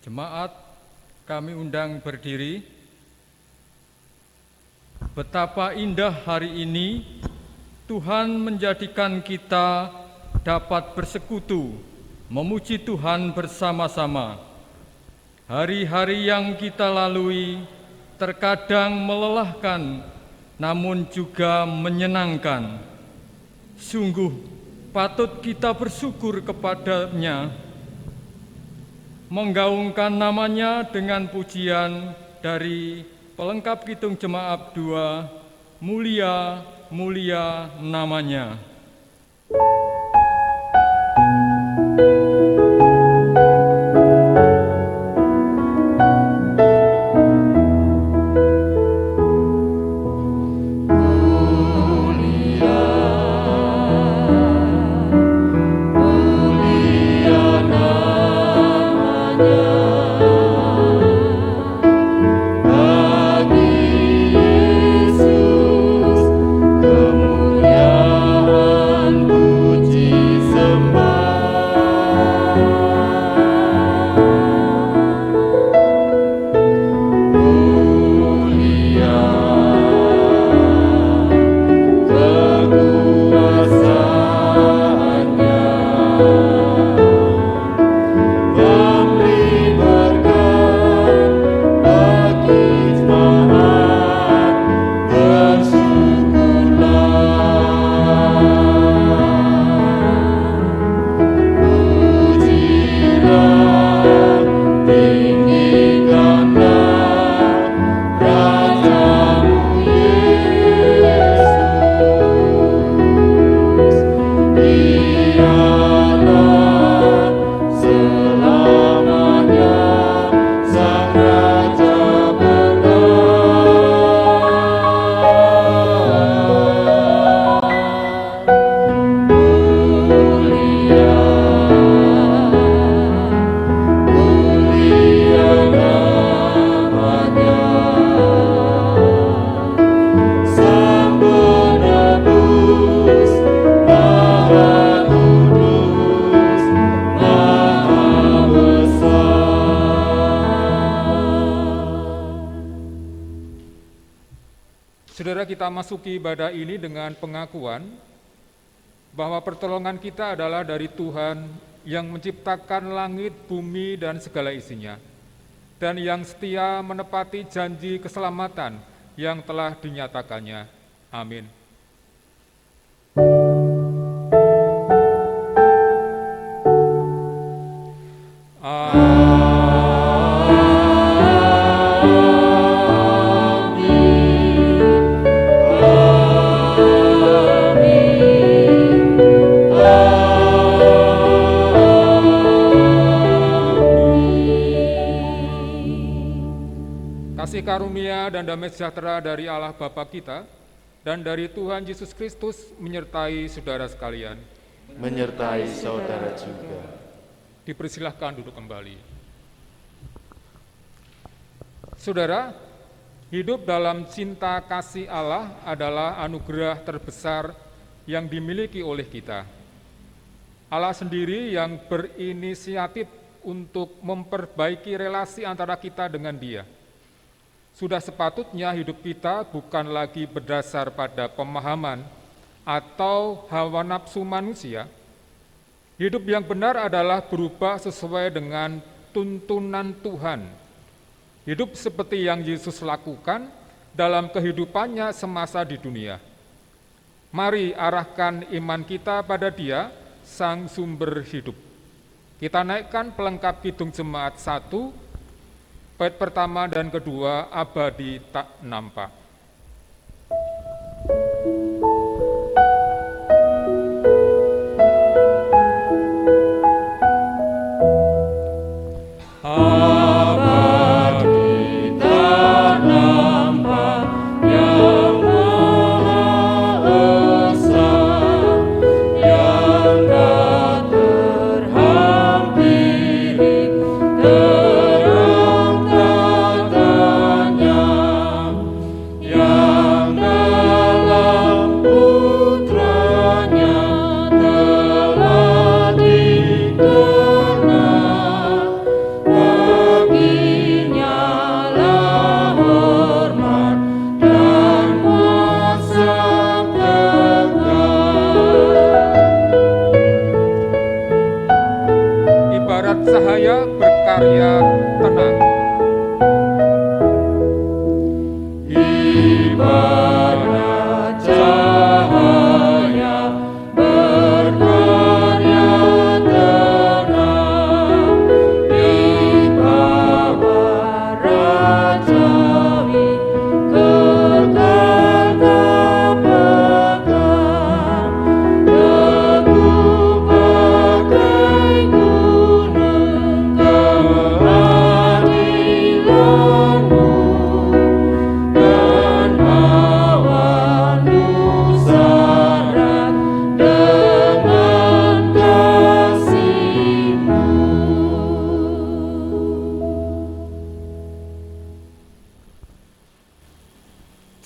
Jemaat kami undang berdiri. Betapa indah hari ini Tuhan menjadikan kita dapat bersekutu, memuji Tuhan bersama-sama. Hari-hari yang kita lalui terkadang melelahkan, namun juga menyenangkan. Sungguh patut kita bersyukur kepadanya, menggaungkan namanya dengan pujian dari pelengkap Kidung Jemaat 2, mulia, mulia namanya. Saudara, kita masuki ibadah ini dengan pengakuan bahwa pertolongan kita adalah dari Tuhan yang menciptakan langit, bumi, dan segala isinya, dan yang setia menepati janji keselamatan yang telah dinyatakannya. Amin. Kasih karunia dan damai sejahtera dari Allah Bapa kita dan dari Tuhan Yesus Kristus menyertai saudara sekalian. Menyertai saudara juga. Dipersilahkan duduk kembali. Saudara, hidup dalam cinta kasih Allah adalah anugerah terbesar yang dimiliki oleh kita. Allah sendiri yang berinisiatif untuk memperbaiki relasi antara kita dengan Dia. Sudah sepatutnya hidup kita bukan lagi berdasar pada pemahaman atau hawa nafsu manusia. Hidup yang benar adalah berubah sesuai dengan tuntunan Tuhan. Hidup seperti yang Yesus lakukan dalam kehidupannya semasa di dunia. Mari arahkan iman kita pada Dia, Sang Sumber Hidup. Kita naikkan pelengkap Kidung Jemaat 1, bait pertama dan kedua, abadi tak nampak. Ibarat cahaya berkarya tenang. Ibarat cahaya berkarya tenang di bawah rajawi kekal terpegang, teguh bagai gunung keadilanmu, dan awanmu syarat dengan kasih-Mu.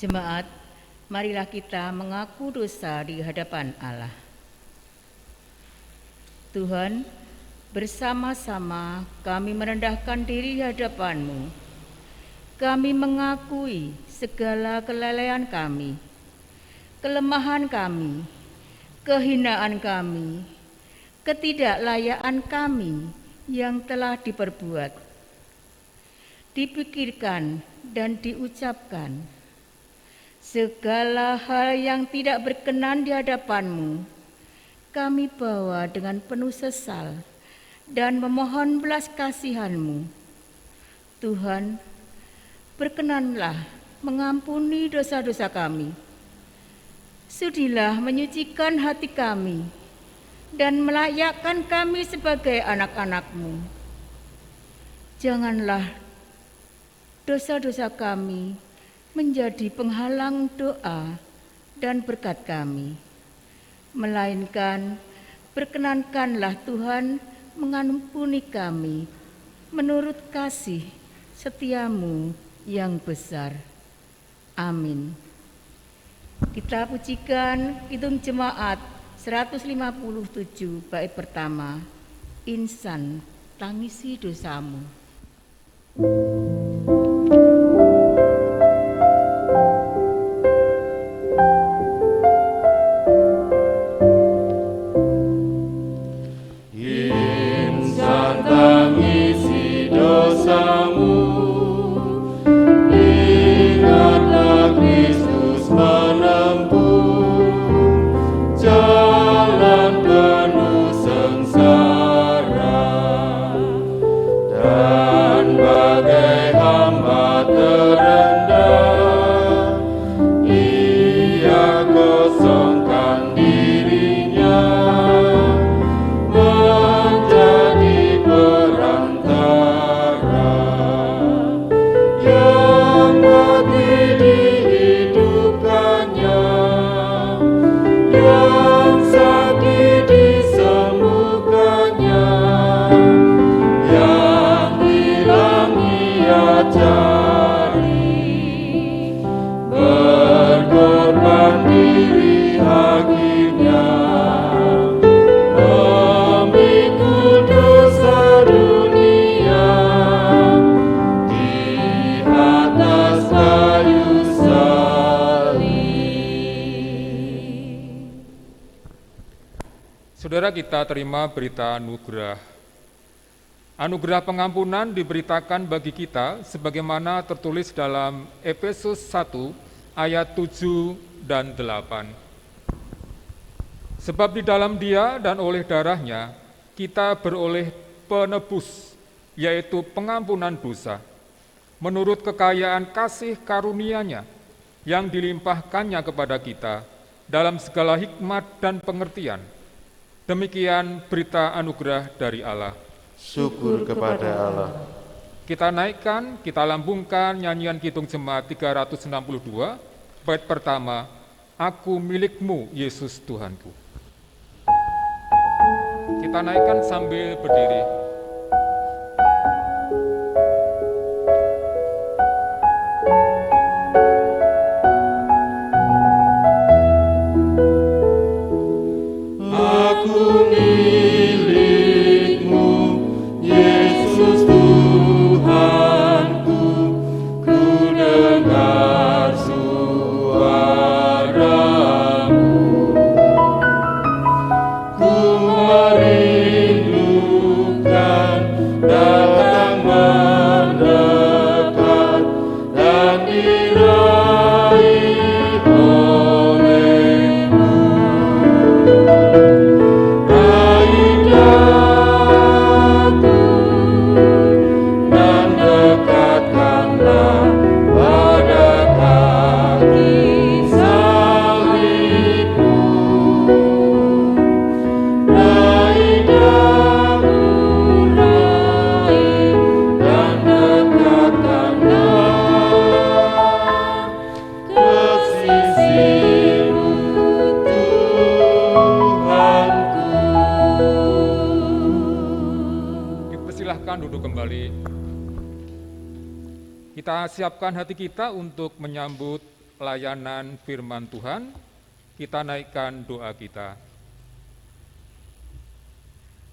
Jemaat, marilah kita mengaku dosa di hadapan Allah. Tuhan, bersama-sama kami merendahkan diri di hadapan-Mu. Kami mengakui segala kelalaian kami, kelemahan kami, kehinaan kami, ketidaklayakan kami yang telah diperbuat, dipikirkan dan diucapkan. Segala hal yang tidak berkenan di hadapan-Mu, kami bawa dengan penuh sesal dan memohon belas kasihan-Mu. Tuhan, berkenanlah mengampuni dosa-dosa kami. Sudilah menyucikan hati kami dan melayakkan kami sebagai anak-anak-Mu. Janganlah dosa-dosa kami menjadi penghalang doa dan berkat kami, melainkan berkenankanlah Tuhan mengampuni kami menurut kasih setia-Mu yang besar. Amin. Kita pujikan Kidung Jemaat 157 bait pertama, Insan Tangisi Dosamu. Insan tangisi dosamu, ingatlah Kristus menempuh jalan penuh sengsara, dan bagai hamba terendah, ia kosongkan dirinya menjadi perantara yang mati dihidupkannya, yang sakit disembuhkannya, yang hilang ia cari, berkorban diri akhirnya memikul dosa dunia di atas kayu salib. Saudara, kita terima berita anugerah. Anugerah pengampunan diberitakan bagi kita sebagaimana tertulis dalam Efesus 1 ayat 7 dan 8. Sebab di dalam Dia dan oleh darahnya kita beroleh penebus, yaitu pengampunan dosa, menurut kekayaan kasih karunia-Nya yang dilimpahkannya kepada kita dalam segala hikmat dan pengertian. Demikian berita anugerah dari Allah. Syukur kepada Allah. Kita naikkan, kita lambungkan nyanyian Kidung Jemaat 362, bait pertama, Aku milik-Mu, Yesus Tuhanku. Kita naikkan sambil berdiri. Aku milik-Mu, Yesus Tuhanku, ku dengar suara-Mu, ku merindukan Silakan duduk kembali. Kita siapkan hati kita untuk menyambut layanan firman Tuhan. Kita naikkan doa kita.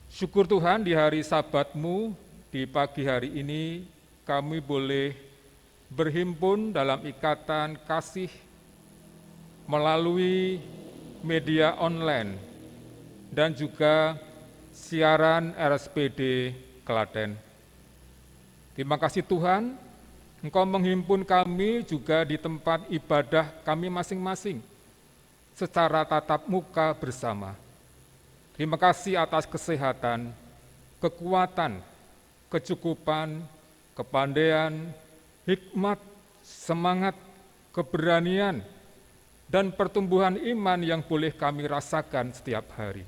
Syukur Tuhan, di hari Sabat-Mu, di pagi hari ini kami boleh berhimpun dalam ikatan kasih melalui media online dan juga siaran RSPD Klaten. Terima kasih Tuhan, Engkau menghimpun kami juga di tempat ibadah kami masing-masing secara tatap muka bersama. Terima kasih atas kesehatan, kekuatan, kecukupan, kepandaian, hikmat, semangat, keberanian, dan pertumbuhan iman yang boleh kami rasakan setiap hari.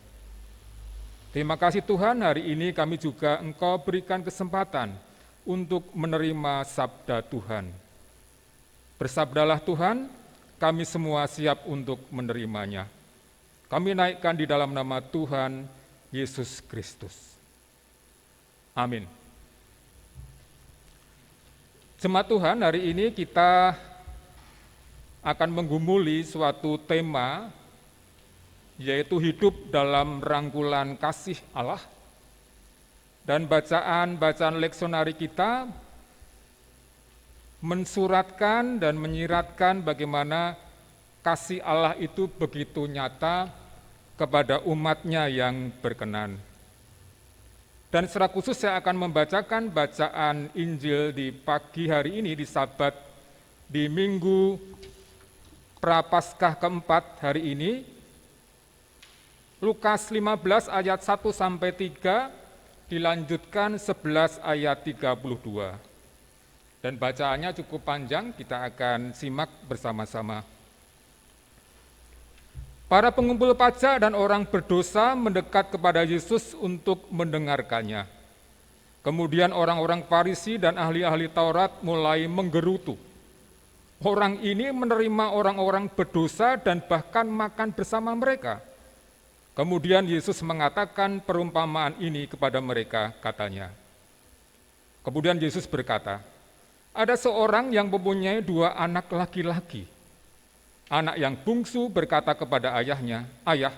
Terima kasih Tuhan, hari ini kami juga Engkau berikan kesempatan untuk menerima sabda Tuhan. Bersabdalah Tuhan, kami semua siap untuk menerimanya. Kami naikkan di dalam nama Tuhan Yesus Kristus. Amin. Jemaat Tuhan, hari ini kita akan menggumuli suatu tema, yaitu hidup dalam rangkulan kasih Allah. Dan bacaan leksionari kita mensuratkan dan menyiratkan bagaimana kasih Allah itu begitu nyata kepada umat-Nya yang berkenan. Dan secara khusus saya akan membacakan bacaan Injil di pagi hari ini, di Sabat, di Minggu Prapaskah keempat hari ini, Lukas 15 ayat 1-3, dilanjutkan 11 ayat 32. Dan bacaannya cukup panjang, kita akan simak bersama-sama. Para pengumpul pajak dan orang berdosa mendekat kepada Yesus untuk mendengarkannya. Kemudian orang-orang Farisi dan ahli-ahli Taurat mulai menggerutu. Orang ini menerima orang-orang berdosa dan bahkan makan bersama mereka. Kemudian Yesus mengatakan perumpamaan ini kepada mereka, katanya. Kemudian Yesus berkata, ada seorang yang mempunyai 2 anak laki-laki. Anak yang bungsu berkata kepada ayahnya, "Ayah,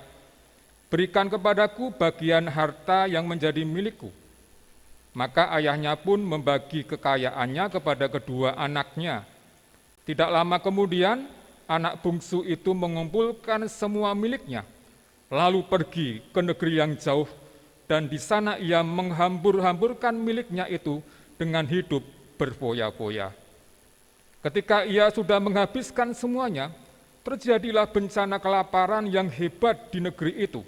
berikan kepadaku bagian harta yang menjadi milikku." Maka ayahnya pun membagi kekayaannya kepada kedua anaknya. Tidak lama kemudian, anak bungsu itu mengumpulkan semua miliknya, lalu pergi ke negeri yang jauh, dan di sana ia menghambur-hamburkan miliknya itu dengan hidup berfoya-foya. Ketika ia sudah menghabiskan semuanya, terjadilah bencana kelaparan yang hebat di negeri itu,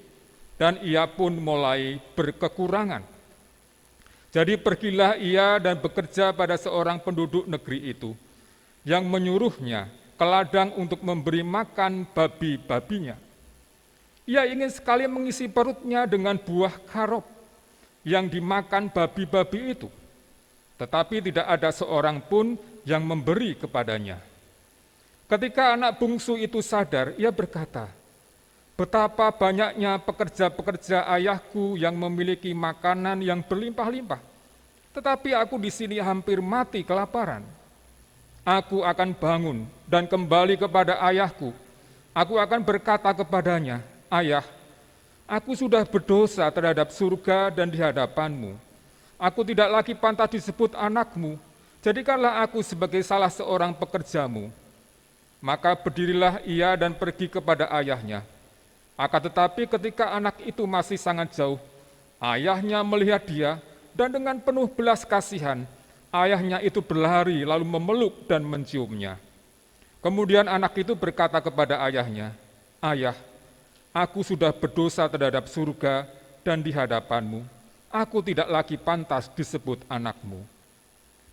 dan ia pun mulai berkekurangan. Jadi pergilah ia dan bekerja pada seorang penduduk negeri itu, yang menyuruhnya ke ladang untuk memberi makan babi-babinya. Ia ingin sekali mengisi perutnya dengan buah karop yang dimakan babi-babi itu, tetapi tidak ada seorang pun yang memberi kepadanya. Ketika anak bungsu itu sadar, ia berkata, "Betapa banyaknya pekerja-pekerja ayahku yang memiliki makanan yang berlimpah-limpah, tetapi aku di sini hampir mati kelaparan. Aku akan bangun dan kembali kepada ayahku. Aku akan berkata kepadanya, 'Ayah, aku sudah berdosa terhadap surga dan di hadapanmu. Aku tidak lagi pantas disebut anakmu. Jadikanlah aku sebagai salah seorang pekerjamu.' Maka berdirilah ia dan pergi kepada ayahnya. Akan tetapi ketika anak itu masih sangat jauh, ayahnya melihat dia, dan dengan penuh belas kasihan, ayahnya itu berlari lalu memeluk dan menciumnya. Kemudian anak itu berkata kepada ayahnya, 'Ayah, aku sudah berdosa terhadap surga dan di hadapanmu. Aku tidak lagi pantas disebut anakmu.'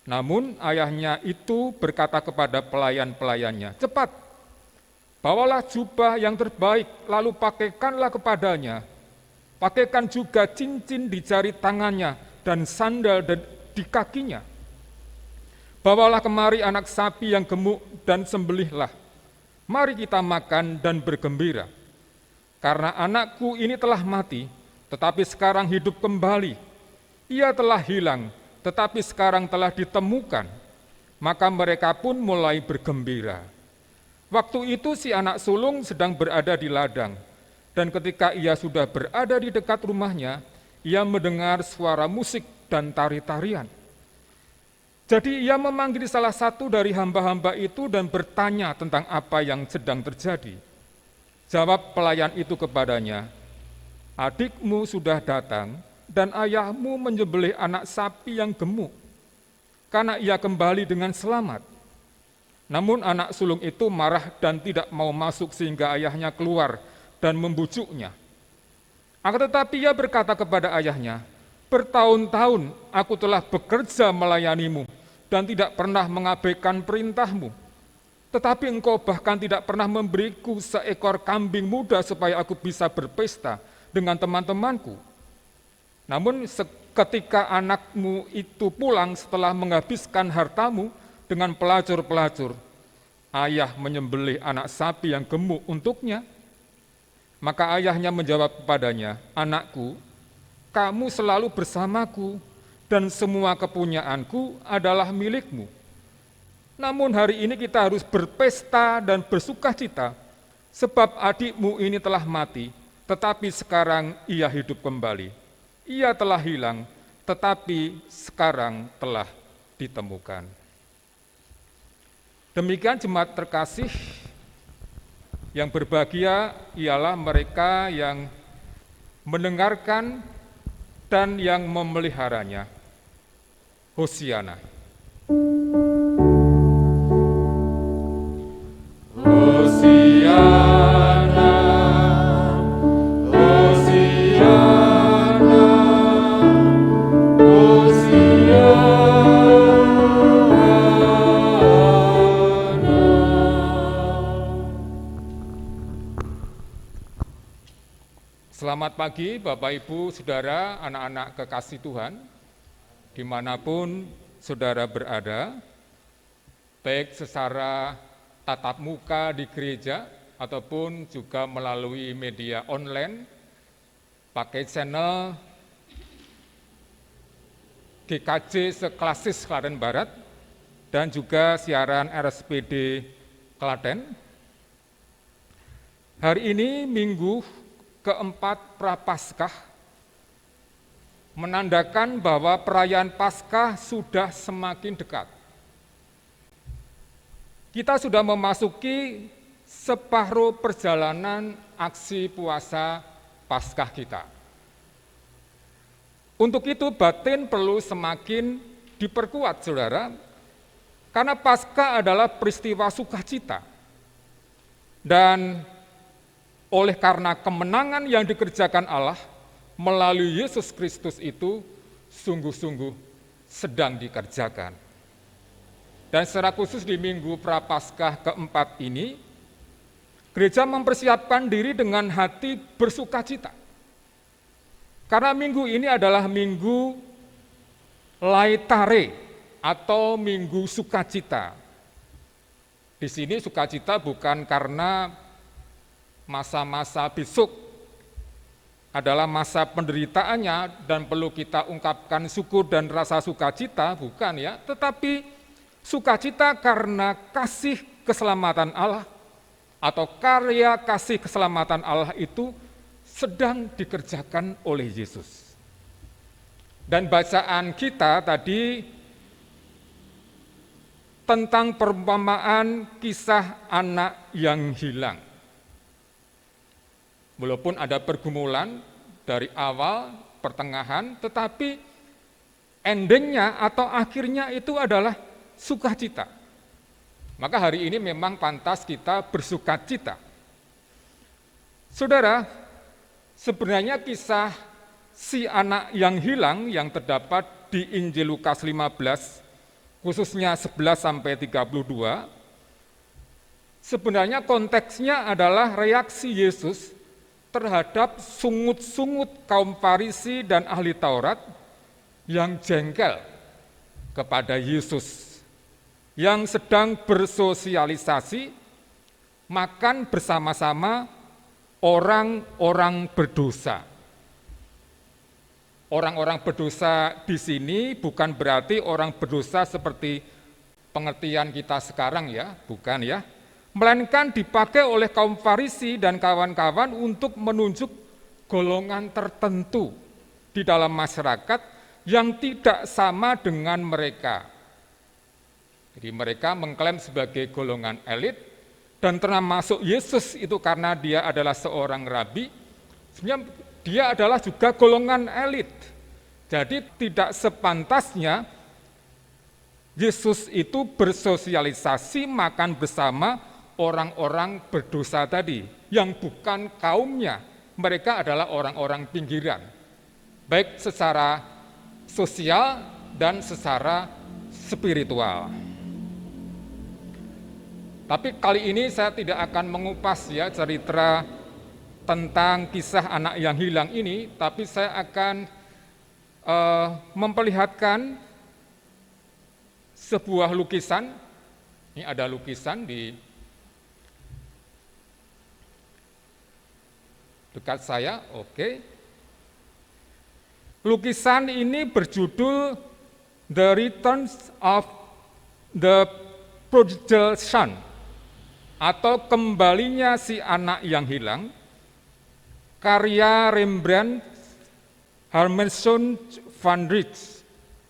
Namun ayahnya itu berkata kepada pelayan-pelayannya, 'Cepat, bawalah jubah yang terbaik, lalu pakaikanlah kepadanya. Pakaikan juga cincin di jari tangannya dan sandal di kakinya. Bawalah kemari anak sapi yang gemuk dan sembelihlah. Mari kita makan dan bergembira. Karena anakku ini telah mati, tetapi sekarang hidup kembali. Ia telah hilang tetapi sekarang telah ditemukan, maka mereka pun mulai bergembira. Waktu itu si anak sulung sedang berada di ladang, dan ketika ia sudah berada di dekat rumahnya, ia mendengar suara musik dan tari-tarian. Jadi ia memanggil salah satu dari hamba-hamba itu dan bertanya tentang apa yang sedang terjadi. Jawab pelayan itu kepadanya, "Adikmu sudah datang dan ayahmu menyembelih anak sapi yang gemuk, karena ia kembali dengan selamat." Namun anak sulung itu marah dan tidak mau masuk sehingga ayahnya keluar dan membujuknya. Akan tetapi ia berkata kepada ayahnya, "Bertahun-tahun aku telah bekerja melayanimu dan tidak pernah mengabaikan perintahmu. Tetapi engkau bahkan tidak pernah memberiku seekor kambing muda supaya aku bisa berpesta dengan teman-temanku. Namun ketika anakmu itu pulang setelah menghabiskan hartamu dengan pelacur-pelacur, ayah menyembelih anak sapi yang gemuk untuknya." Maka ayahnya menjawab kepadanya, "Anakku, kamu selalu bersamaku dan semua kepunyaanku adalah milikmu. Namun hari ini kita harus berpesta dan bersukacita, sebab adikmu ini telah mati, tetapi sekarang ia hidup kembali. Ia telah hilang, tetapi sekarang telah ditemukan." Demikian jemaat terkasih, yang berbahagia ialah mereka yang mendengarkan dan yang memeliharanya. Hosiana. Hosiana, Hosiana, Selamat pagi Bapak Ibu, Saudara, anak-anak kekasih Tuhan, dimanapun saudara berada, baik secara tatap muka di gereja ataupun juga melalui media online, pakai channel GKJ Seklasis Klaten Barat, dan juga siaran RSPD Klaten. Hari ini Minggu keempat Prapaskah, menandakan bahwa perayaan Paskah sudah semakin dekat. Kita sudah memasuki separuh perjalanan aksi puasa Paskah kita. Untuk itu batin perlu semakin diperkuat, saudara, karena Paskah adalah peristiwa sukacita. Dan oleh karena kemenangan yang dikerjakan Allah melalui Yesus Kristus itu sungguh-sungguh sedang dikerjakan. Dan secara khusus di Minggu Prapaskah keempat ini, gereja mempersiapkan diri dengan hati bersukacita. Karena minggu ini adalah minggu Laetare atau minggu sukacita. Di sini sukacita bukan karena masa-masa besok adalah masa penderitaannya dan perlu kita ungkapkan syukur dan rasa sukacita, bukan ya, tetapi sukacita karena kasih keselamatan Allah atau karya kasih keselamatan Allah itu sedang dikerjakan oleh Yesus. Dan bacaan kita tadi tentang perumpamaan kisah anak yang hilang. Walaupun ada pergumulan dari awal, pertengahan, tetapi endingnya atau akhirnya itu adalah sukacita. Maka hari ini memang pantas kita bersukacita. Saudara, sebenarnya kisah si anak yang hilang yang terdapat di Injil Lukas 15, khususnya 11-32, sebenarnya konteksnya adalah reaksi Yesus terhadap sungut-sungut kaum Farisi dan ahli Taurat yang jengkel kepada Yesus, yang sedang bersosialisasi, makan bersama-sama orang-orang berdosa. Orang-orang berdosa di sini bukan berarti orang berdosa seperti pengertian kita sekarang ya, bukan ya. Melainkan dipakai oleh kaum Farisi dan kawan-kawan untuk menunjuk golongan tertentu di dalam masyarakat yang tidak sama dengan mereka. Jadi mereka mengklaim sebagai golongan elit, dan termasuk Yesus itu karena dia adalah seorang rabi, sebenarnya dia adalah juga golongan elit. Jadi tidak sepantasnya Yesus itu bersosialisasi makan bersama orang-orang berdosa tadi, yang bukan kaumnya. Mereka adalah orang-orang pinggiran, baik secara sosial dan secara spiritual. Tapi kali ini saya tidak akan mengupas ya cerita tentang kisah anak yang hilang ini, tapi saya akan memperlihatkan sebuah lukisan. Ini ada lukisan di dekat saya, oke. Lukisan ini berjudul The Returns of the Prodigal Son, atau Kembalinya si Anak yang Hilang, karya Rembrandt Harmenson van Rijn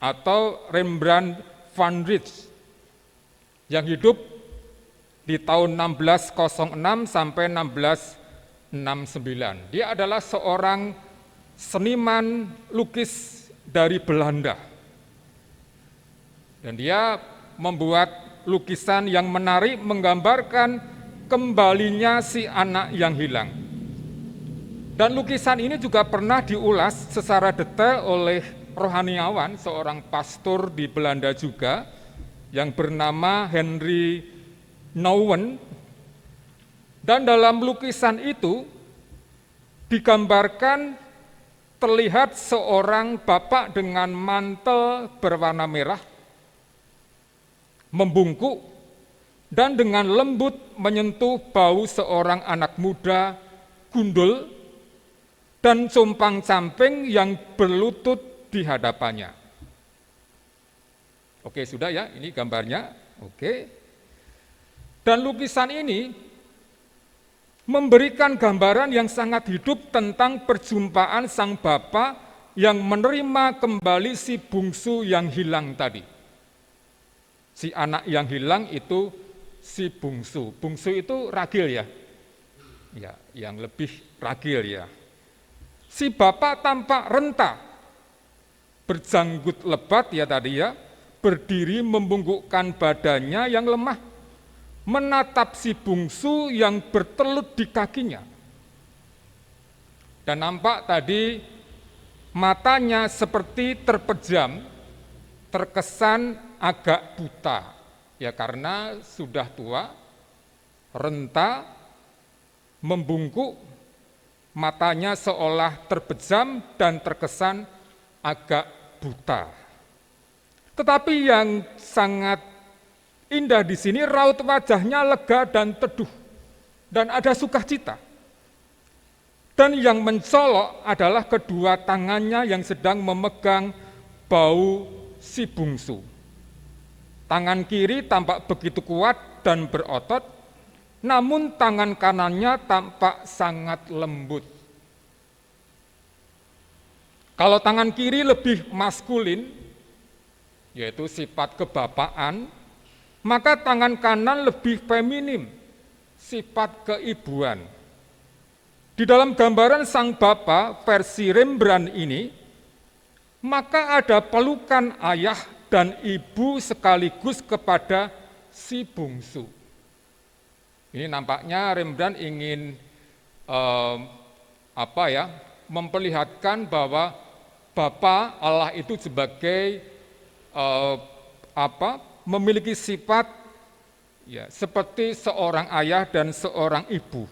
atau Rembrandt van Rijn yang hidup di tahun 1606 sampai 1669. Dia adalah seorang seniman lukis dari Belanda. Dan dia membuat lukisan yang menarik menggambarkan kembalinya si anak yang hilang. Dan lukisan ini juga pernah diulas secara detail oleh rohaniawan, seorang pastor di Belanda juga, yang bernama Henry Nouwen. Dan dalam lukisan itu digambarkan terlihat seorang bapak dengan mantel berwarna merah, membungkuk, dan dengan lembut menyentuh bau seorang anak muda gundul dan compang-camping yang berlutut di hadapannya. Oke, sudah ya, ini gambarnya. Oke. Dan lukisan ini memberikan gambaran yang sangat hidup tentang perjumpaan sang bapa yang menerima kembali si bungsu yang hilang tadi. Si anak yang hilang itu si bungsu. Bungsu itu ragil ya. Ya, yang lebih ragil ya. Si bapak tampak renta, berjanggut lebat ya tadi ya, berdiri membungkukkan badannya yang lemah, menatap si bungsu yang bertelut di kakinya. Dan nampak tadi matanya seperti terpejam, terkesan agak buta, ya karena sudah tua, renta, membungkuk, matanya seolah terpejam dan terkesan agak buta. Tetapi yang sangat indah di sini, raut wajahnya lega dan teduh, dan ada sukacita. Dan yang mencolok adalah kedua tangannya yang sedang memegang bau si bungsu. Tangan kiri tampak begitu kuat dan berotot, namun tangan kanannya tampak sangat lembut. Kalau tangan kiri lebih maskulin, yaitu sifat kebapaan, maka tangan kanan lebih feminim, sifat keibuan. Di dalam gambaran sang bapa versi Rembrandt ini, maka ada pelukan ayah dan ibu sekaligus kepada si bungsu. Ini nampaknya Rembrandt ingin memperlihatkan bahwa Bapa Allah itu sebagai memiliki sifat ya seperti seorang ayah dan seorang ibu,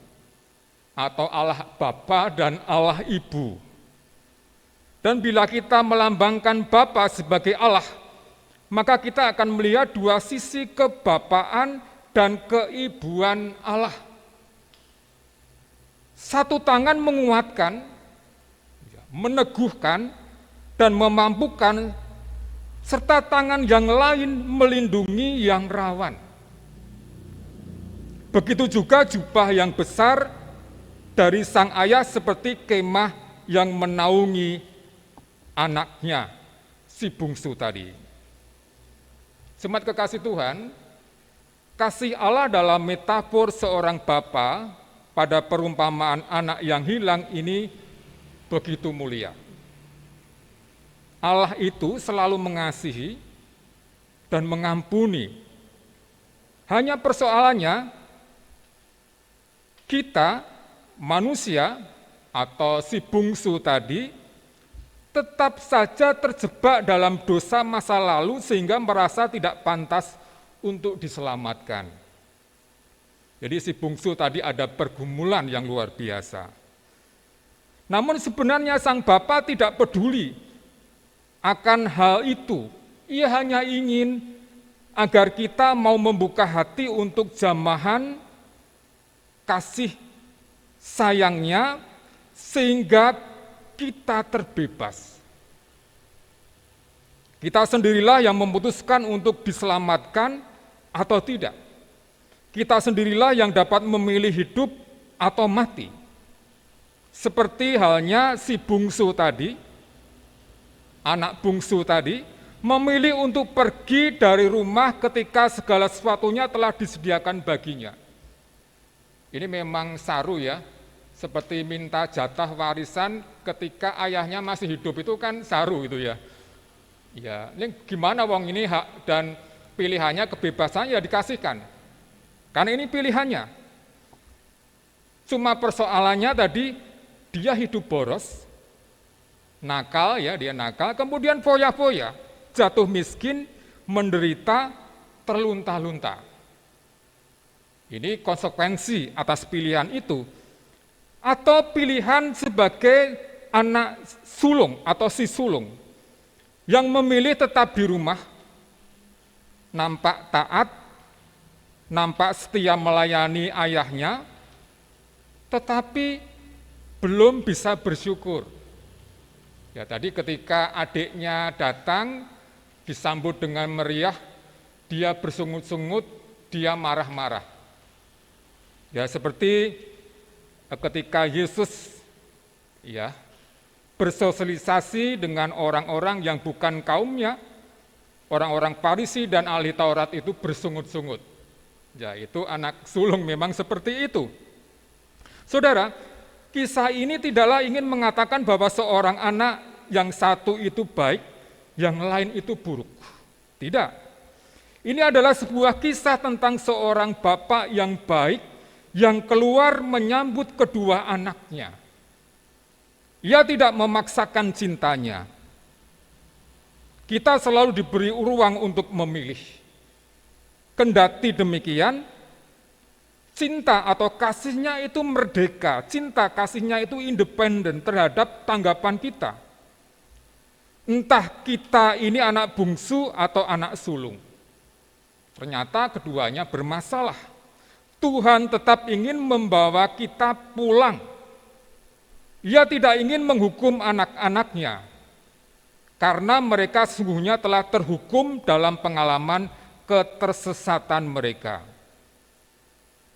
atau Allah Bapa dan Allah Ibu. Dan bila kita melambangkan Bapa sebagai Allah, maka kita akan melihat dua sisi kebapaan dan keibuan Allah. Satu tangan menguatkan, meneguhkan, dan memampukan, serta tangan yang lain melindungi yang rawan. Begitu juga jubah yang besar dari sang ayah seperti kemah yang menaungi anaknya, si bungsu tadi. Jemaat kekasih Tuhan, kasih Allah dalam metafor seorang bapa pada perumpamaan anak yang hilang ini begitu mulia. Allah itu selalu mengasihi dan mengampuni. Hanya persoalannya, kita manusia atau si bungsu tadi tetap saja terjebak dalam dosa masa lalu sehingga merasa tidak pantas untuk diselamatkan. Jadi si bungsu tadi ada pergumulan yang luar biasa. Namun sebenarnya sang bapa tidak peduli akan hal itu. Ia hanya ingin agar kita mau membuka hati untuk jamahan kasih sayangnya sehingga kita terbebas. Kita sendirilah yang memutuskan untuk diselamatkan atau tidak. Kita sendirilah yang dapat memilih hidup atau mati. Seperti halnya si bungsu tadi, anak bungsu tadi, memilih untuk pergi dari rumah ketika segala sesuatunya telah disediakan baginya. Ini memang saru ya, seperti minta jatah warisan ketika ayahnya masih hidup, itu kan saru itu ya. Ya, ini gimana wong ini hak dan pilihannya, kebebasannya ya dikasihkan. Karena ini pilihannya. Cuma persoalannya tadi dia hidup boros, nakal ya, dia nakal, kemudian foya-foya, jatuh miskin, menderita, terlunta-lunta. Ini konsekuensi atas pilihan itu. Atau pilihan sebagai anak sulung atau si sulung yang memilih tetap di rumah, nampak taat, nampak setia melayani ayahnya, tetapi belum bisa bersyukur. Ya, tadi ketika adiknya datang disambut dengan meriah, dia bersungut-sungut, dia marah-marah. Ya, seperti ketika Yesus ya bersosialisasi dengan orang-orang yang bukan kaumnya, orang-orang Farisi dan ahli Taurat itu bersungut-sungut. Ya, itu anak sulung memang seperti itu. Saudara, kisah ini tidaklah ingin mengatakan bahwa seorang anak yang satu itu baik, yang lain itu buruk. Tidak. Ini adalah sebuah kisah tentang seorang bapak yang baik, yang keluar menyambut kedua anaknya. Ia tidak memaksakan cintanya. Kita selalu diberi ruang untuk memilih. Kendati demikian, cinta atau kasihnya itu merdeka, cinta kasihnya itu independen terhadap tanggapan kita. Entah kita ini anak bungsu atau anak sulung. Ternyata keduanya bermasalah. Tuhan tetap ingin membawa kita pulang. Ia tidak ingin menghukum anak-anaknya, karena mereka sesungguhnya telah terhukum dalam pengalaman ketersesatan mereka.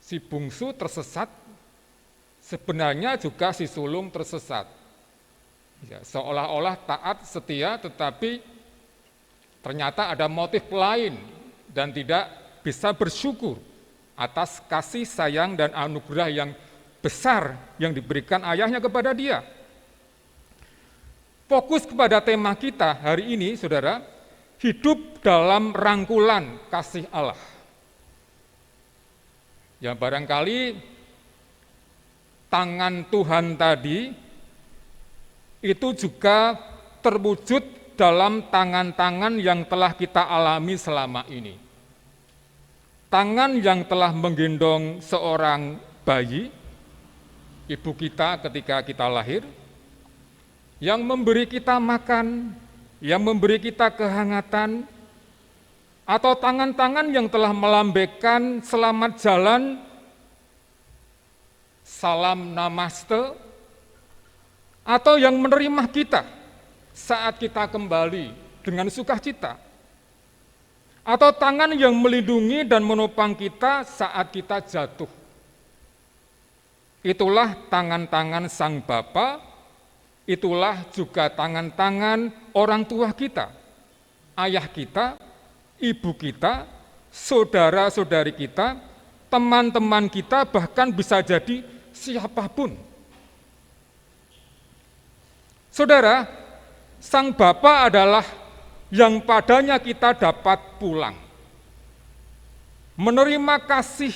Si bungsu tersesat, sebenarnya juga si sulung tersesat. Ya, seolah-olah taat, setia, tetapi ternyata ada motif lain dan tidak bisa bersyukur atas kasih sayang dan anugerah yang besar yang diberikan ayahnya kepada dia. Fokus kepada tema kita hari ini, saudara, hidup dalam rangkulan kasih Allah. Ya, barangkali tangan Tuhan tadi itu juga terwujud dalam tangan-tangan yang telah kita alami selama ini. Tangan yang telah menggendong seorang bayi, ibu kita ketika kita lahir, yang memberi kita makan, yang memberi kita kehangatan, atau tangan-tangan yang telah melambaikan selamat jalan, salam namaste, atau yang menerima kita saat kita kembali dengan sukacita, atau tangan yang melindungi dan menopang kita saat kita jatuh. Itulah tangan-tangan Sang Bapa, itulah juga tangan-tangan orang tua kita, ayah kita, ibu kita, saudara-saudari kita, teman-teman kita, bahkan bisa jadi siapapun. Saudara, Sang Bapa adalah yang padanya kita dapat pulang, menerima kasih,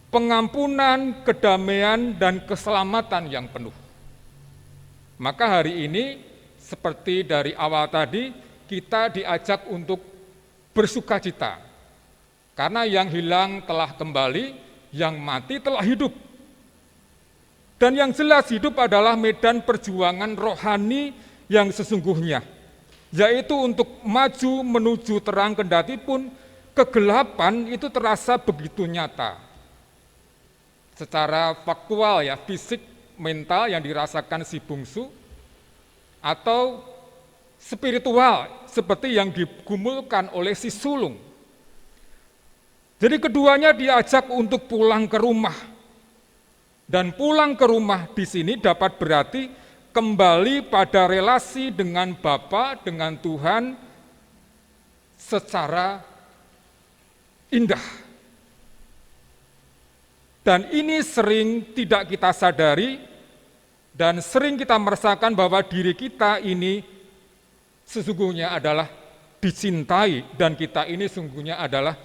pengampunan, kedamaian, dan keselamatan yang penuh. Maka hari ini, seperti dari awal tadi, kita diajak untuk bersukacita, karena yang hilang telah kembali, yang mati telah hidup. Dan yang jelas hidup adalah medan perjuangan rohani yang sesungguhnya, yaitu untuk maju menuju terang kendati pun kegelapan itu terasa begitu nyata. Secara faktual ya, fisik, mental yang dirasakan si bungsu, atau spiritual seperti yang digumulkan oleh si sulung. Jadi keduanya diajak untuk pulang ke rumah. Dan pulang ke rumah di sini dapat berarti kembali pada relasi dengan Bapa, dengan Tuhan secara indah. Dan ini sering tidak kita sadari dan sering kita merasakan bahwa diri kita ini sesungguhnya adalah dicintai dan kita ini sesungguhnya adalah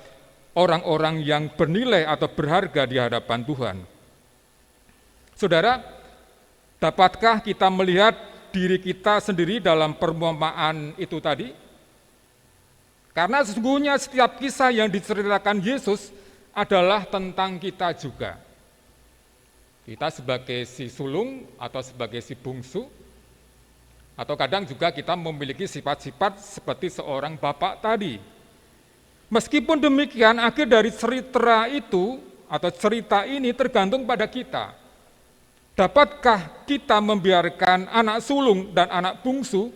orang-orang yang bernilai atau berharga di hadapan Tuhan. Saudara, dapatkah kita melihat diri kita sendiri dalam perumpamaan itu tadi? Karena sesungguhnya setiap kisah yang diceritakan Yesus adalah tentang kita juga. Kita sebagai si sulung atau sebagai si bungsu, atau kadang juga kita memiliki sifat-sifat seperti seorang bapak tadi. Meskipun demikian, akhir dari cerita itu atau cerita ini tergantung pada kita. Dapatkah kita membiarkan anak sulung dan anak bungsu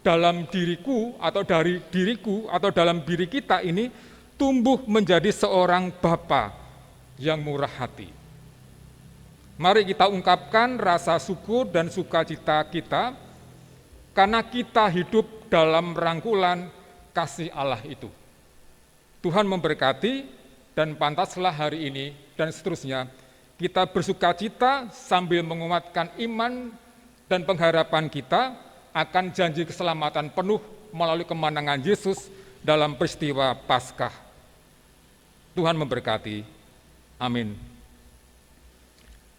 dalam diriku atau dari diriku atau dalam diri kita ini tumbuh menjadi seorang bapa yang murah hati? Mari kita ungkapkan rasa syukur dan sukacita kita karena kita hidup dalam rangkulan kasih Allah itu. Tuhan memberkati dan pantaslah hari ini dan seterusnya kita bersukacita sambil menguatkan iman dan pengharapan kita akan janji keselamatan penuh melalui kemenangan Yesus dalam peristiwa Paskah. Tuhan memberkati. Amin.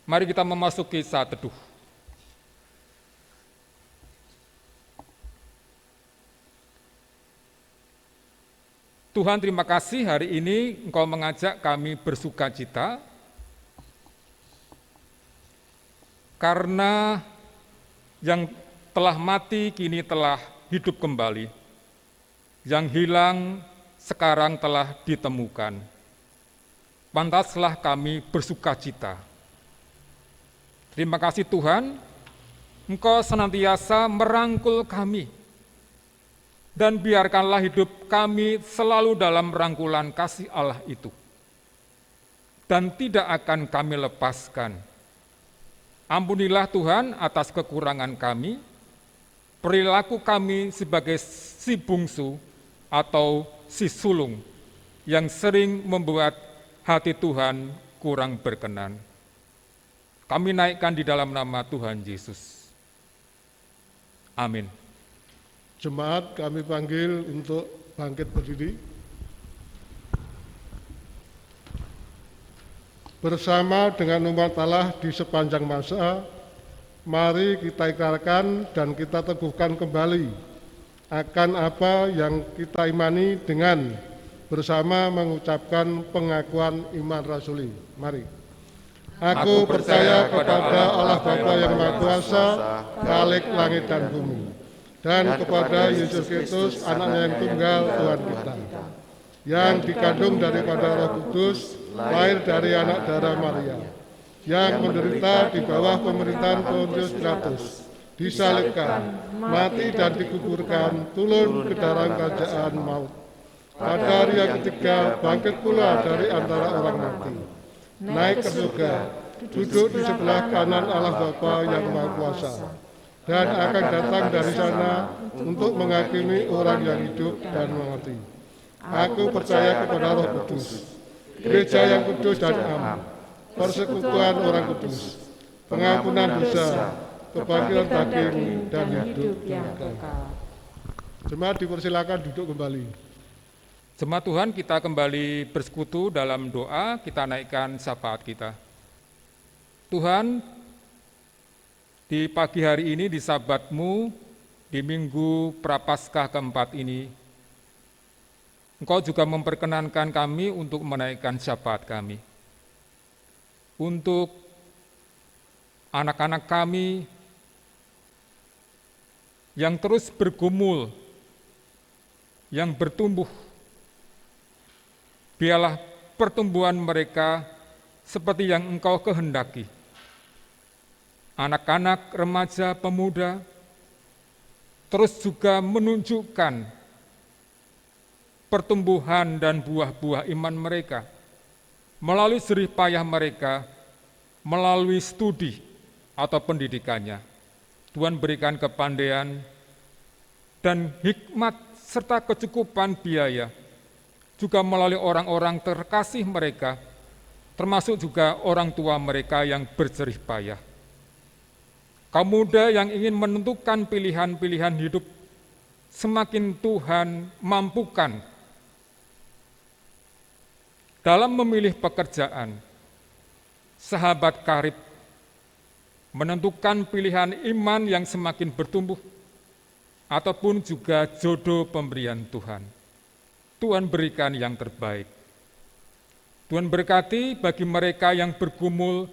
Mari kita memasuki saat teduh. Tuhan, terima kasih hari ini Engkau mengajak kami bersukacita karena yang telah mati kini telah hidup kembali, yang hilang sekarang telah ditemukan. Pantaslah kami bersukacita. Terima kasih Tuhan, Engkau senantiasa merangkul kami, dan biarkanlah hidup kami selalu dalam rangkulan kasih Allah itu, dan tidak akan kami lepaskan. Ampunilah Tuhan atas kekurangan kami, perilaku kami sebagai si bungsu atau si sulung yang sering membuat hati Tuhan kurang berkenan. Kami naikkan di dalam nama Tuhan Yesus. Amin. Jemaat kami panggil untuk bangkit berdiri. Bersama dengan umat Allah di sepanjang masa, mari kita ikrarkan dan kita teguhkan kembali akan apa yang kita imani dengan bersama mengucapkan pengakuan iman rasuli. Mari. Aku percaya kepada Allah Bapa yang Maha Kuasa, Khalik langit dan bumi, dan kepada Yesus Kristus, Anaknya yang tunggal Tuhan kita, yang dikandung daripada Roh Kudus, lahir dari anak darah Maria, yang menderita di bawah pemerintahan Pontius Pilatus, disalibkan, mati dan dikuburkan, turun ke dalam kerajaan maut. Pada hari yang ketiga bangkit pula dari antara orang mati, naik ke surga, duduk di sebelah kanan Allah Bapa yang Maha Kuasa, dan akan datang dari sana untuk menghakimi orang yang hidup dan mati. Aku percaya kepada Roh Kudus, gereja yang kudus dan am, persekutuan orang kudus, pengampunan dosa, kebangkitan daging, dan hidup yang kekal. Jemaat dipersilakan duduk kembali. Jemaat Tuhan, kita kembali bersekutu dalam doa, kita naikkan syafaat kita. Tuhan, di pagi hari ini, di Sabat-Mu, di Minggu Prapaskah keempat ini, Engkau juga memperkenankan kami untuk menaikkan syafaat kami. Untuk anak-anak kami yang terus bergumul, yang bertumbuh, biarlah pertumbuhan mereka seperti yang Engkau kehendaki. Anak-anak, remaja, pemuda, terus juga menunjukkan pertumbuhan dan buah-buah iman mereka melalui jerih payah mereka, melalui studi atau pendidikannya. Tuhan berikan kepandaian dan hikmat serta kecukupan biaya, juga melalui orang-orang terkasih mereka, termasuk juga orang tua mereka yang berjerih payah. Kaum muda yang ingin menentukan pilihan-pilihan hidup, semakin Tuhan mampukan dalam memilih pekerjaan, sahabat karib, menentukan pilihan iman yang semakin bertumbuh, ataupun juga jodoh pemberian Tuhan. Tuhan berikan yang terbaik. Tuhan berkati bagi mereka yang bergumul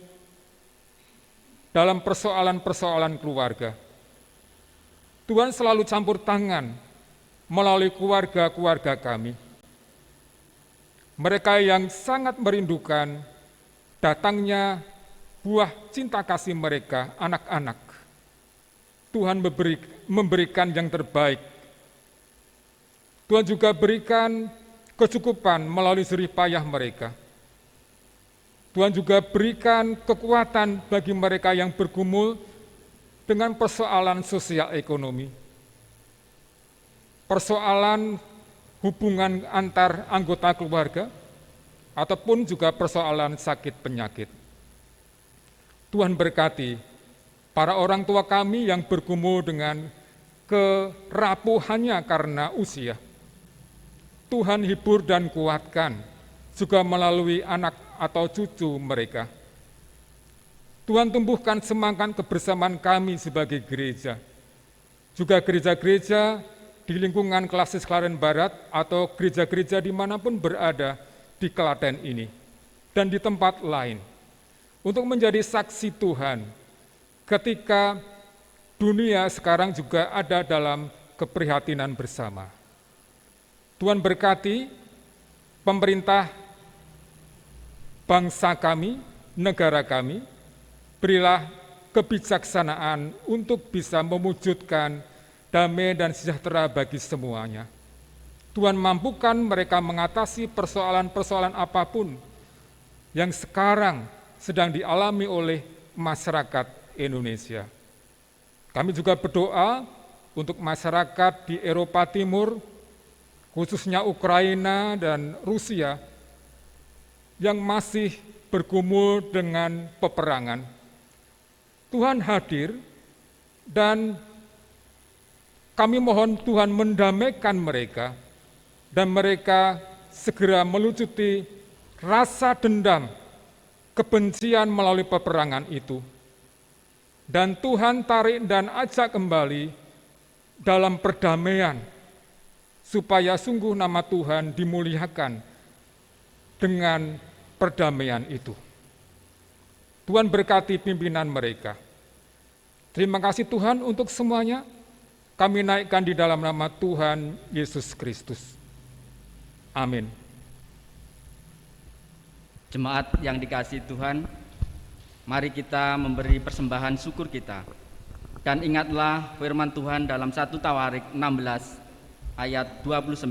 dalam persoalan-persoalan keluarga. Tuhan selalu campur tangan melalui keluarga-keluarga kami. Mereka yang sangat merindukan datangnya buah cinta kasih mereka, anak-anak. Tuhan memberikan yang terbaik. Tuhan juga berikan kecukupan melalui jerih payah mereka. Tuhan juga berikan kekuatan bagi mereka yang bergumul dengan persoalan sosial ekonomi, persoalan hubungan antar anggota keluarga, ataupun juga persoalan sakit penyakit. Tuhan berkati para orang tua kami yang bergumul dengan kerapuhannya karena usia. Tuhan hibur dan kuatkan, juga melalui anak atau cucu mereka. Tuhan tumbuhkan semangat kebersamaan kami sebagai gereja, juga gereja-gereja di lingkungan Klasis Klaten Barat atau gereja-gereja dimanapun berada di Klaten ini dan di tempat lain, untuk menjadi saksi Tuhan ketika dunia sekarang juga ada dalam keprihatinan bersama. Tuhan berkati pemerintah bangsa kami, negara kami, berilah kebijaksanaan untuk bisa mewujudkan damai dan sejahtera bagi semuanya. Tuhan mampukan mereka mengatasi persoalan-persoalan apapun yang sekarang sedang dialami oleh masyarakat Indonesia. Kami juga berdoa untuk masyarakat di Eropa Timur, khususnya Ukraina dan Rusia, yang masih bergumul dengan peperangan. Tuhan hadir dan kami mohon Tuhan mendamaikan mereka dan mereka segera melucuti rasa dendam, kebencian melalui peperangan itu. Dan Tuhan tarik dan ajak kembali dalam perdamaian, supaya sungguh nama Tuhan dimuliakan dengan perdamaian itu. Tuhan berkati pimpinan mereka. Terima kasih Tuhan untuk semuanya. Kami naikkan di dalam nama Tuhan Yesus Kristus. Amin. Jemaat yang dikasihi Tuhan, mari kita memberi persembahan syukur kita Dan ingatlah firman Tuhan dalam 1 Tawarik 16 ayat 29.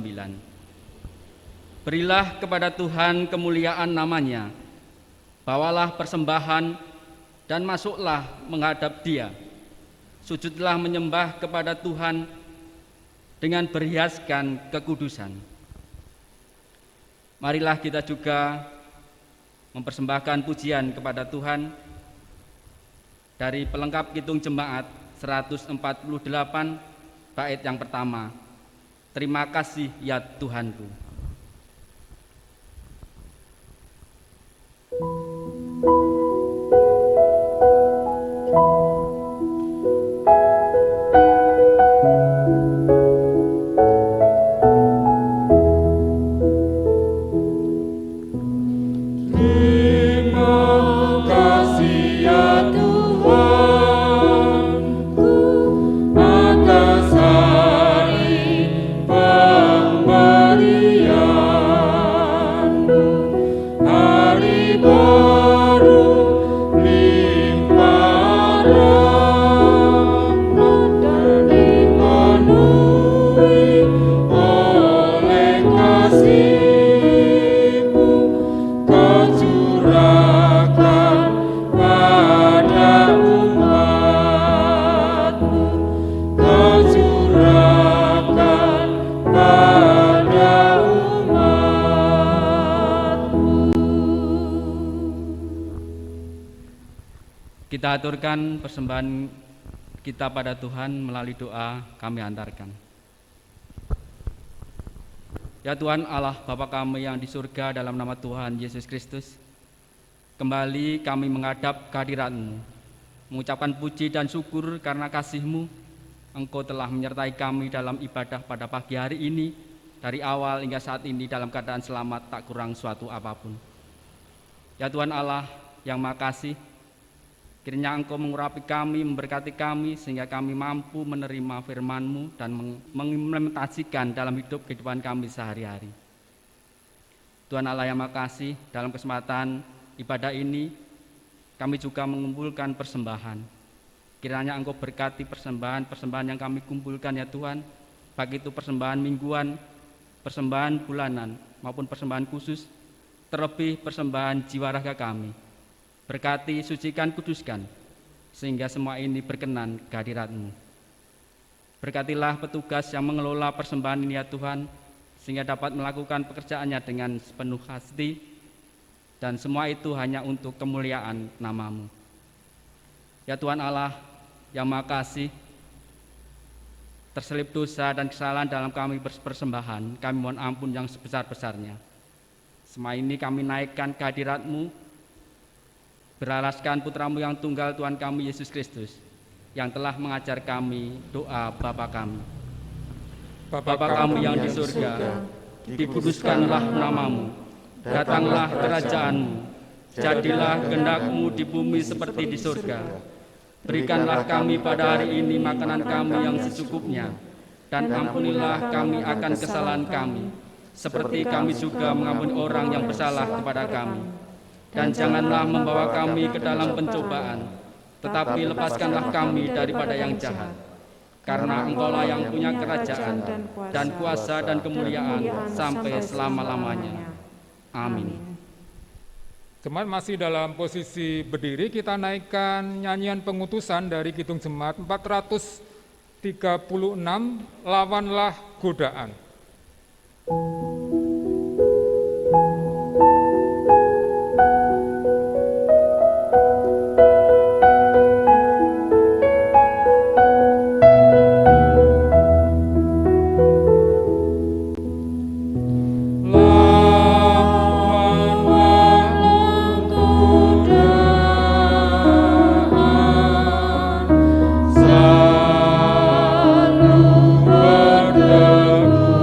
Berilah kepada Tuhan kemuliaan namanya, bawalah persembahan dan masuklah menghadap Dia. Sujudlah menyembah kepada Tuhan dengan berhiaskan kekudusan. Marilah kita juga mempersembahkan pujian kepada Tuhan dari pelengkap Kidung Jemaat 148 bait yang pertama. Terima kasih ya Tuhanku. Kita aturkan persembahan kita pada Tuhan melalui doa kami hantarkan. Ya Tuhan Allah Bapa kami yang di surga, dalam nama Tuhan Yesus Kristus, kembali kami menghadap kehadirat-Mu, mengucapkan puji dan syukur karena kasih-Mu. Engkau telah menyertai kami dalam ibadah pada pagi hari ini, dari awal hingga saat ini dalam keadaan selamat, tak kurang suatu apapun. Ya Tuhan Allah yang Maha Kasih, kiranya Engkau mengurapi kami, memberkati kami, sehingga kami mampu menerima firman-Mu dan mengimplementasikan dalam kehidupan kami sehari-hari. Tuhan Allah yang Maha Kasih, dalam kesempatan ibadah ini, kami juga mengumpulkan persembahan. Kiranya Engkau berkati persembahan yang kami kumpulkan ya Tuhan, baik itu persembahan mingguan, persembahan bulanan, maupun persembahan khusus, terlebih persembahan jiwa raga kami. Berkati, sucikan, kuduskan, sehingga semua ini berkenan kehadirat-Mu. Berkatilah petugas yang mengelola persembahan ini ya Tuhan, sehingga dapat melakukan pekerjaannya dengan sepenuh hati, dan semua itu hanya untuk kemuliaan nama-Mu. Ya Tuhan Allah yang Maha Kasih, terselip dosa dan kesalahan dalam kami persembahan, kami mohon ampun yang sebesar-besarnya. Semua ini kami naikkan kehadirat-Mu, beralaskan putra-Mu yang tunggal Tuhan kami Yesus Kristus, yang telah mengajar kami doa Bapa kami. Bapa kami yang di surga, dikuduskanlah nama-Mu, datanglah kerajaan-Mu, jadilah kehendak-Mu di bumi seperti di surga. Berikanlah kami pada hari ini makanan kami yang secukupnya, dan ampunilah kami akan kesalahan kami, seperti kami juga mengampuni orang yang bersalah kepada kami. Dan janganlah membawa kami ke dalam pencobaan, tetapi lepaskanlah kami daripada yang jahat. Karena Engkaulah yang punya kerajaan dan kuasa dan kemuliaan sampai selama-lamanya. Amin. Jemaat masih dalam posisi berdiri, kita naikkan nyanyian pengutusan dari Kidung Jemaat 436, Lawanlah Godaan. Selalu berteguh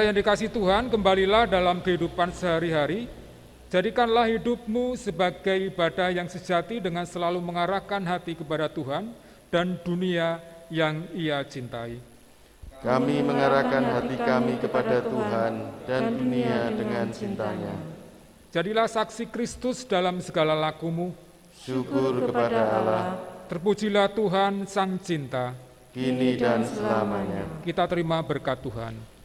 Saudara yang dikasihi Tuhan, kembalilah dalam kehidupan sehari-hari. Jadikanlah hidupmu sebagai ibadah yang sejati dengan selalu mengarahkan hati kepada Tuhan dan dunia yang Ia cintai. Kami mengarahkan hati kami kepada Tuhan dan dunia dengan cintanya. Jadilah saksi Kristus dalam segala lakumu. Syukur kepada Allah, Terpujilah Tuhan Sang Cinta. kini dan selamanya. Kita terima berkat Tuhan.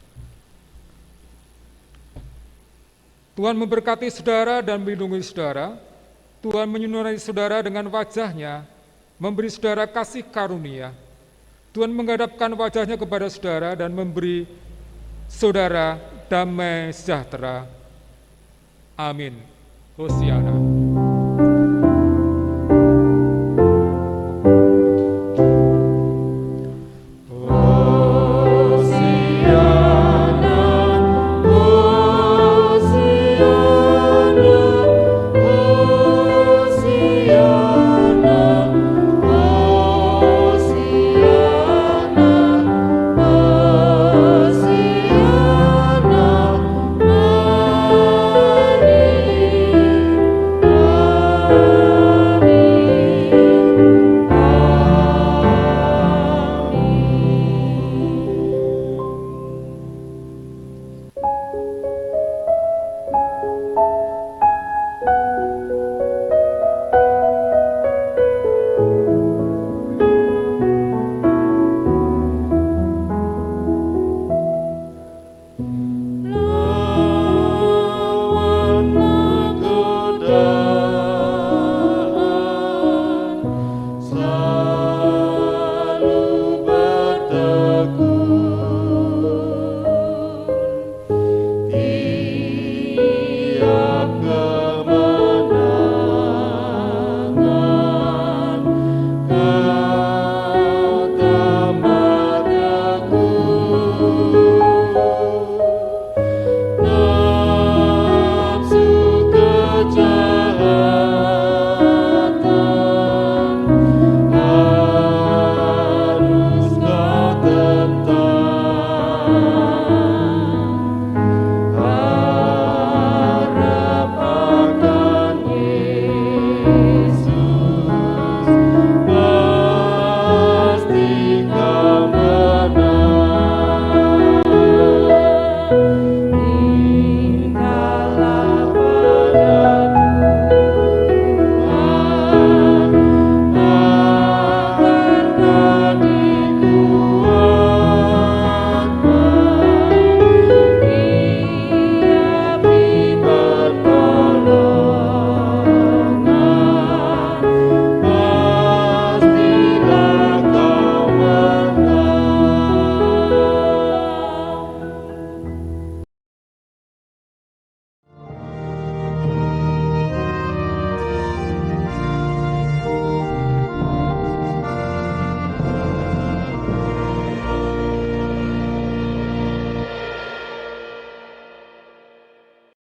Tuhan memberkati saudara dan melindungi saudara. Tuhan menyinari saudara dengan wajah-Nya, memberi saudara kasih karunia. Tuhan menghadapkan wajah-Nya kepada saudara dan memberi saudara damai sejahtera. Amin. Hosiana.